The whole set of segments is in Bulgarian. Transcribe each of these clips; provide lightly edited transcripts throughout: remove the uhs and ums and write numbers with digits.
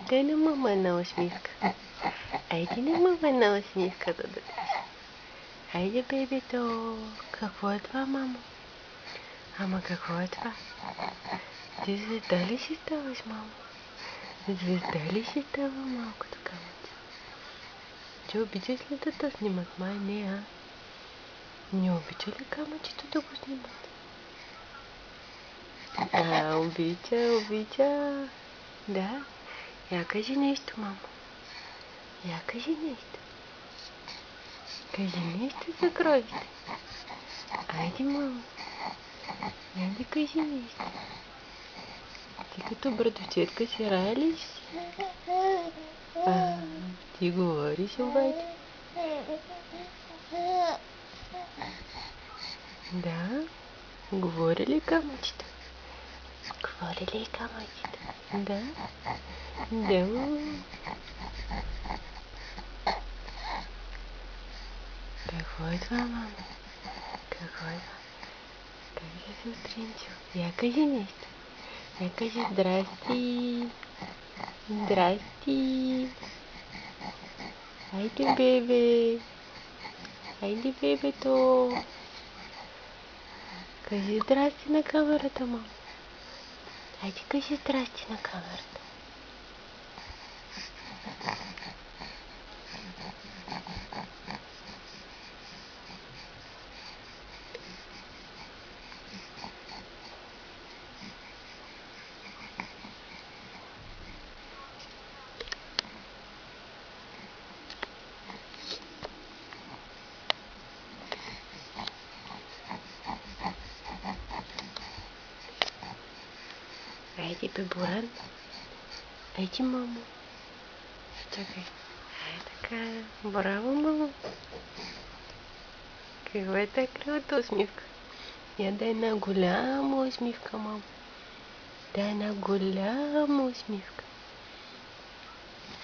Дай на мама една усмивка. Айде на мама една усмивка да дадеш. Айде, бебето. Какво е това, мамо? Ама какво е това? Ти звезда ли си ставаш, мамо? Звезда ли си става малкото камъче? Ти обичаш ли да те снимат? Май не, а? Не обича ли камъчето да го снимат? Обича. Да. Я кажи нещо, мамо. Я кажи нещо. Кажи нещо за кровите. Айде, мамо. Айде, кажи нещо. Ти като братовчетка си рая ли си? Ти говориш обаче. Да. Говори ли камъчета? Говори ли камъчета? Да. Да. Какво е това, мама? Какво е това? Как е сутринчо? Я кажи нещо. Я кажи здрасти. Здрасти. Айде, бебе. Айде, бебето. Кажи здрасти на камерата, мама. Айде, кажи здрасти на камерата. Айде, бебуран. Айде, мамо. Чакай. Така. Браво, мамо. Каква е тази кривата усмивка? Я дай една голяма усмивка, мамо. Дай една голяма усмивка.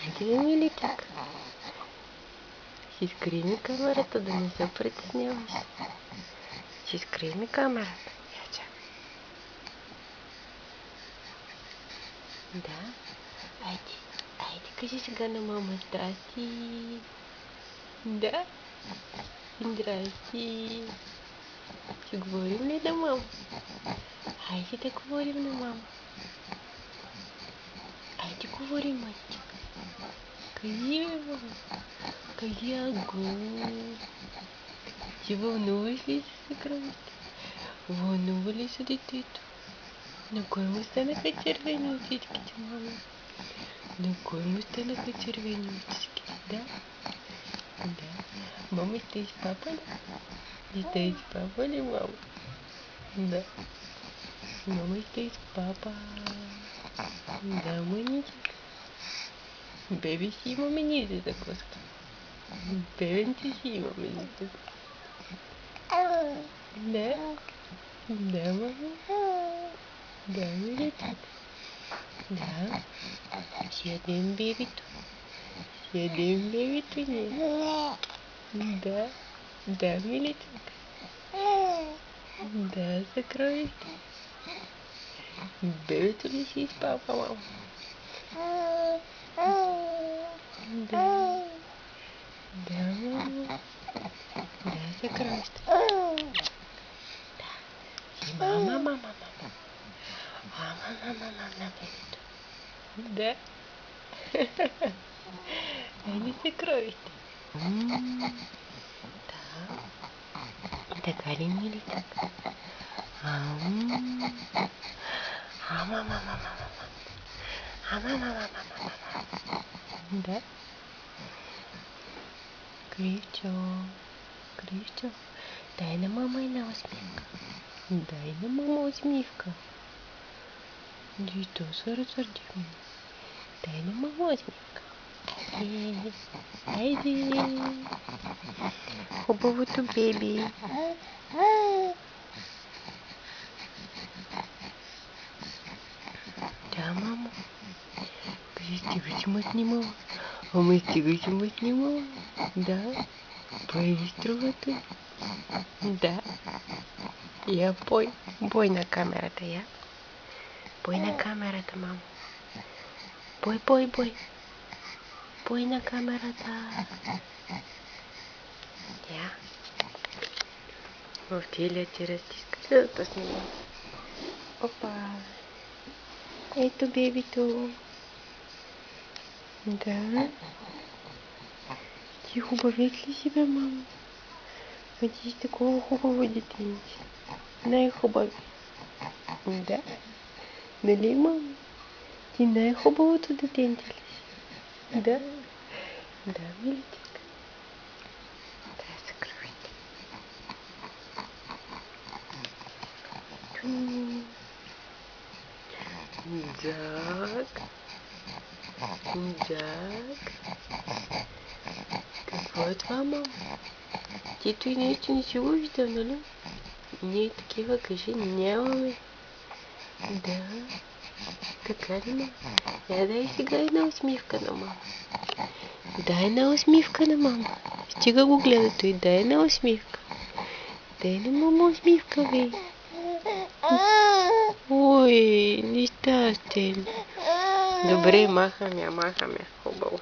Айде да ми летяка. Си скри ми камерата, да не се притесняваш. Си скри ми камерата. Я чакай. Да. Айде. Айде, кажи сега на мама здрасти. Да. Здрасти. Ще говорим ли на мама? Айде да говорим на мама. Айде говорим, мальчик. Кажи, мама. Кажи агу. Ти вълнуваш ли се за кръвите? Вълнува ли се детето? На кой му станаха червени очичките, мама? На кой му станаха червени очички? Да? Да. Мама ще изпапа ли? Ще изпапа ли, мама? Да. Мама ще изпапа. Да, мъничък. Бебе си имаме ние за закуска. Бебенце си имаме за закуска. Да. Да, мама. Да, миличък. Да. Ще ядем бебето. Ще ядем бебето ние. Да. Да, миличък. Да, за кровите. Бебето ли си изпапа, мама? Да. Да, мама. Да, за кровите. Да. И мама на бебето. Да. Айде се кровите. Да. Така ли, миличък? Да. Кривчо. Дай на мама една усмивка. Дай на мама усмивка. Дито се разсърдих ми. Дай на мама усмивка. Айде. Хубавото беби. Да, мамо. Кажи, стига си ме снимала. Ама стига си ме снимала. Да. Пой струвате. Да. Я пой. Бой на камерата, я. Бой на камерата, мамо. Boj. Boj na kamerata. Ja. В теле ти разтиска. Да снимам. Опа. Ето бебито. Да. Ти хубавец ли си, бе, мама? А ти си такова хубаво детенце. Най-хубави. Да. Нали, мама? Ти най-хубавото детенце ли си? Да. Да, миличка. Да, закривайте. Джак. Какво е това, мама? Ти той нещо не си го виждал, нали? Ние такива, кажи, нямаме. Да. Така ли, мама? Дай сега една усмивка на мама. Дай една усмивка на мама. Стига го гледа той. Дай една усмивка. Дай на мама усмивка, бе. Ой, нещастен. Добре, махам я. Хубаво.